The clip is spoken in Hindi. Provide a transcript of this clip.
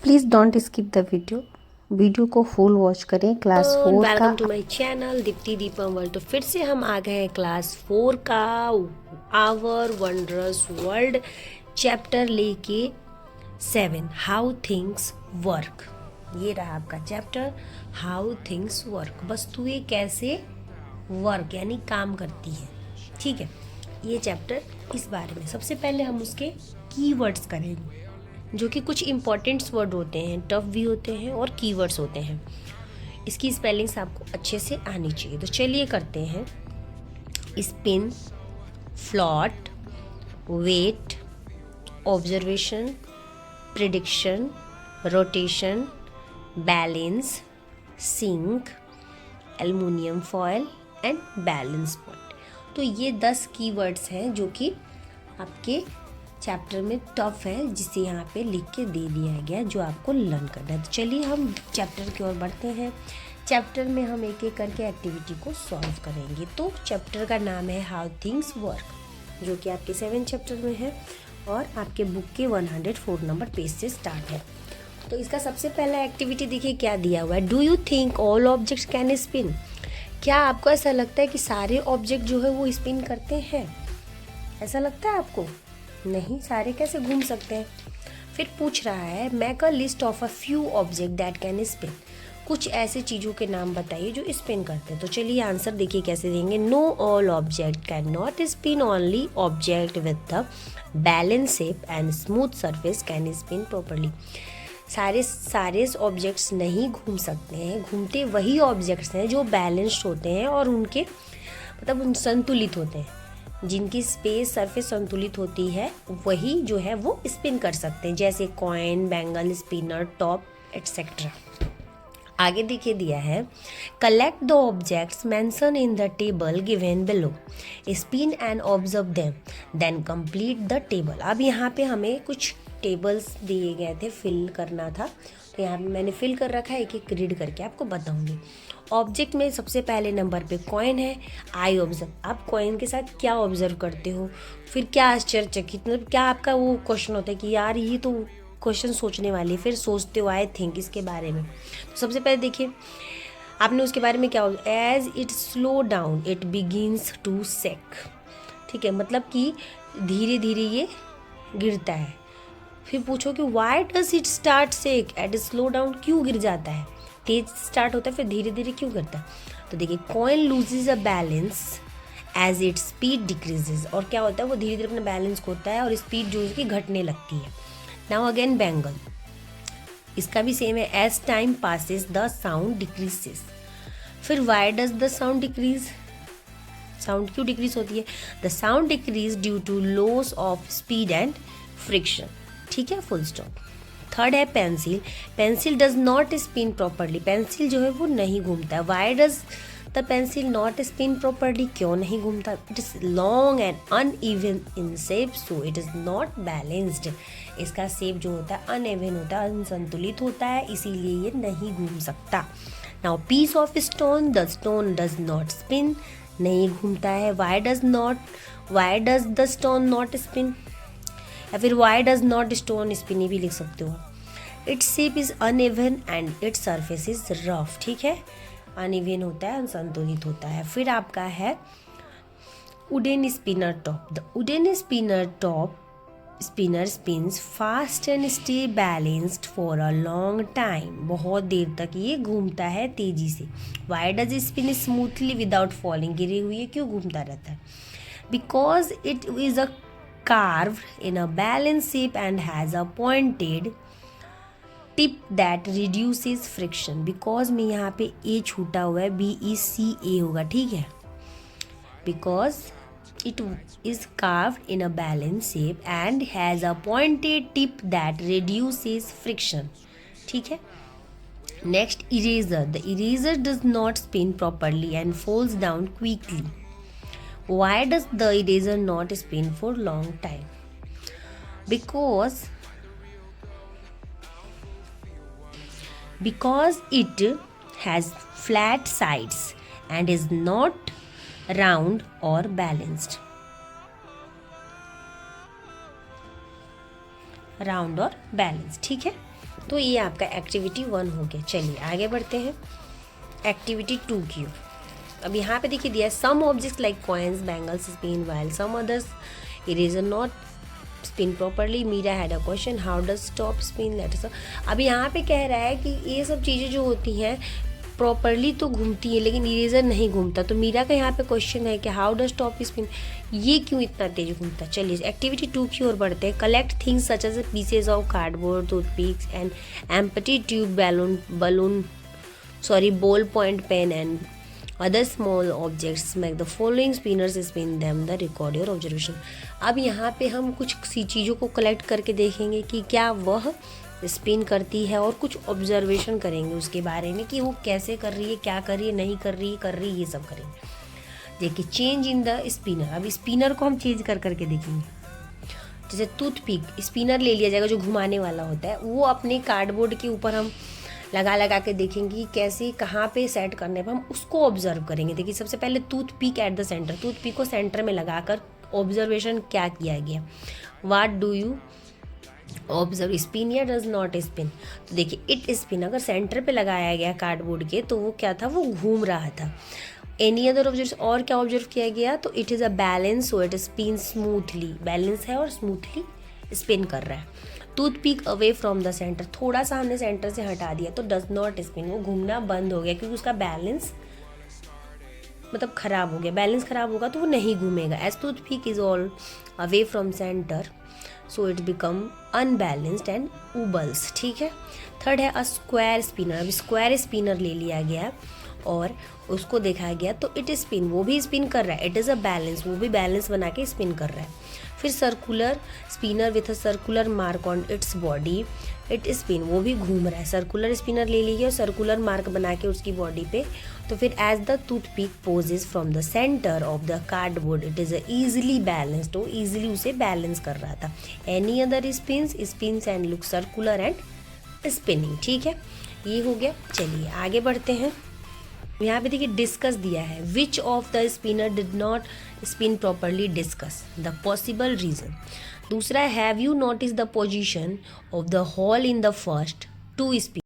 Please don't skip the video को फुल वॉच करें। क्लास 4 का welcome to my channel Deepti Deepam world. तो फिर से हम आ गए हैं क्लास 4 का आवर वंडरस वर्ल्ड चैप्टर लेके 7 हाउ थिंग्स वर्क। ये रहा आपका चैप्टर हाउ थिंग्स वर्क। वस्तुएं कैसे वर्क यानी काम करती है। ठीक है, ये चैप्टर इस बारे में सबसे पहले हम उसके कीवर्ड्स करेंगे, जो कि कुछ इंपॉर्टेंट्स वर्ड होते हैं, टफ भी होते हैं और कीवर्ड्स होते हैं। इसकी स्पेलिंग्स आपको अच्छे से आनी चाहिए। तो चलिए करते हैं। Spin, float, weight, observation, prediction, rotation, balance, sink, aluminium foil and balance point. तो ये 10 कीवर्ड्स हैं जो कि आपके चैप्टर में टफ है, जिसे यहाँ पे लिख के दे दिया गया जो आपको लर्न करना है। तो चलिए हम चैप्टर की ओर बढ़ते हैं। चैप्टर में हम एक एक करके एक्टिविटी को सॉल्व करेंगे। तो चैप्टर का नाम है हाउ थिंग्स वर्क, जो कि आपके 7 चैप्टर में है और आपके बुक के 104 नंबर पेज से स्टार्ट है। तो इसका सबसे पहला एक्टिविटी देखिए क्या दिया हुआ है। Do you think all objects can spin? क्या आपको ऐसा लगता है कि सारे ऑब्जेक्ट जो है वो स्पिन करते हैं? ऐसा लगता है आपको? नहीं, सारे कैसे घूम सकते हैं। फिर पूछ रहा है make a list of a few object that can spin. कुछ ऐसे चीज़ों के नाम बताइए जो स्पिन करते हैं। तो चलिए आंसर देखिए कैसे देंगे। Know all object can not spin, only object with the balance shape and smooth surface can spin properly. सारे ऑब्जेक्ट्स नहीं घूम सकते हैं। घूमते वही ऑब्जेक्ट्स हैं जो बैलेंस्ड होते हैं और उनके मतलब संतुलित होते हैं। जिनकी स्पेस सरफेस संतुलित होती है वही जो है वो स्पिन कर सकते हैं, जैसे coin, bangle, spinner, top etcetera. आगे देखिए दिया है collect the objects mention in the table given below, spin and observe them, then complete the table. अब यहाँ पे हमें कुछ टेबल्स दिए गए थे, फिल करना था। तो यहाँ पे मैंने फिल कर रखा है, एक एक रीड करके आपको बताऊंगी। ऑब्जेक्ट में सबसे पहले नंबर पे कॉइन है। आई ऑब्जर्व, आप कॉइन के साथ क्या ऑब्जर्व करते हो? फिर क्या आश्चर्यचकित, मतलब क्या आपका वो क्वेश्चन होता है कि यार ये तो क्वेश्चन सोचने वाली। फिर सोचते हो आई थिंक इसके बारे में। तो सबसे पहले देखिए आपने उसके बारे में क्या, as it slow down it begins to sake. ठीक है, मतलब कि धीरे धीरे ये गिरता है। फिर पूछो कि why does it start sake at slow down, क्यों गिर जाता है? तेज स्टार्ट होता है फिर धीरे धीरे क्यों गिरता है? तो देखिए coin loses a balance as it speed decreases. और क्या होता है, वो धीरे धीरे अपना बैलेंस खोता है और स्पीड जो उसकी घटने लगती है। नाउ अगेन बैंगल, इसका भी सेम है। As time passes the sound decreases. फिर why does the sound decrease, sound क्यों डिक्रीज होती है? The sound decreases due to loss of speed and friction. ठीक है, फुल स्टॉप। थर्ड है pencil, pencil does not spin properly, pencil जो है वो नहीं घूमता है। Why does the pencil not spin properly, क्यों नहीं घूमता? It is long and uneven in shape so it is not balanced. इसका शेप जो होता है अनइवन होता है, असंतुलित होता है, इसीलिए ये नहीं घूम सकता। Now piece of stone, the stone does not spin, नहीं घूमता है। Why does the stone not spin, या फिर why does not stone spin भी लिख सकते हो। Its shape is uneven and its surface is rough. ठीक है, अनइवन होता है, असंतुलित होता है। फिर आपका है wooden spinner top, the wooden spinner top spinner spins fast and stay balanced for a long time, बहुत देर तक ये घूमता है तेजी से। Why does spin smoothly without falling, गिरे हुए क्यों घूमता रहता है? Because it is a carved in a balanced shape and has a pointed tip that reduces friction। because में यहाँ पे a छूटा हुआ है, BECA होगा। ठीक है, because it is carved in a balanced shape and has a pointed tip that reduces friction। ठीक है, next eraser, the eraser does not spin properly and falls down quickly। Why does the eraser not spin for long time? Because it has flat sides and is not round or balanced। ठीक है, तो ये आपका एक्टिविटी 1 हो गया। चलिए आगे बढ़ते हैं एक्टिविटी 2 की। अब यहाँ पे देखिए दिया है some objects like coins bangles spin while some others eraser not spin properly. Meera had a question how does stop spin let's. अब यहाँ पे कह रहा है कि ये सब चीज़ें जो होती हैं प्रॉपरली तो घूमती है लेकिन इरेजर नहीं घूमता। तो मीरा का यहाँ पे क्वेश्चन है कि हाउ डज स्टॉप स्पिन, ये क्यों इतना तेज घूमता। चलिए एक्टिविटी 2 की ओर बढ़ते हैं। Collect things such as pieces of cardboard toothpicks and empty tube ball point pen and other small objects make the following spinners spin them the record your observation। अब यहाँ पे हम कुछ सी चीज़ों को कलेक्ट करके देखेंगे कि क्या वह स्पिन करती है और कुछ ऑब्जर्वेशन करेंगे उसके बारे में कि वो कैसे कर रही है, क्या कर रही है, नहीं कर रही, ये सब करेंगे। देखिए चेंज इन द स्पिनर। अब स्पिनर को हम चेंज कर करके देखेंगे। जैसे टूथपिक स्पिनर ले लिया जाएगा जो घुमाने वाला होता है, वो अपने कार्डबोर्ड के ऊपर हम लगा के देखेंगे कि कैसे कहाँ पे सेट करने पर हम उसको ऑब्जर्व करेंगे। देखिए सबसे पहले toothpick at the centre, toothpick को सेंटर में लगाकर ऑब्जर्वेशन क्या किया गया। What do you observe, spin या डज नॉट स्पिन। तो देखिए इट स्पिन अगर सेंटर पे लगाया गया कार्डबोर्ड के तो वो क्या था, वो घूम रहा था। एनी अदर ऑब्जर्व, और क्या ऑब्जर्व किया गया, तो it is a balance so it spin smoothly, balance है और स्मूथली स्पिन कर रहा है। Toothpick away from the centre, थोड़ा सा हमने सेंटर से हटा दिया तो डज नॉट स्पिन, वो घूमना बंद हो गया क्योंकि उसका बैलेंस मतलब खराब हो गया। बैलेंस खराब होगा तो वो नहीं घूमेगा। As toothpick is all away from centre so it become unbalanced and wobbles. ठीक है। थर्ड है अ स्क्वायर स्पिनर। अब स्क्वायर स्पिनर ले लिया गया और उसको देखा गया तो इट स्पिन, वो भी स्पिन कर रहा है। इट इज़ अ बैलेंस, वो भी बैलेंस बना के स्पिन कर रहा है। फिर circular spinner with a circular mark on its body it spin, वो भी घूम रहा है। सर्कुलर स्पिनर ले लीजिए और सर्कुलर मार्क बना के उसकी बॉडी पे। तो फिर as the toothpick poses from the centre of the cardboard it is easily balanced, वो ईजिली उसे बैलेंस कर रहा था। Any other spins and look circular and spinning. ठीक है, ये हो गया। चलिए आगे बढ़ते हैं। यहाँ पे देखिए डिस्कस दिया है। Which of the spinner did not spin properly, discuss the possible reason. दूसरा have you notice the position of the hole in the first to spin.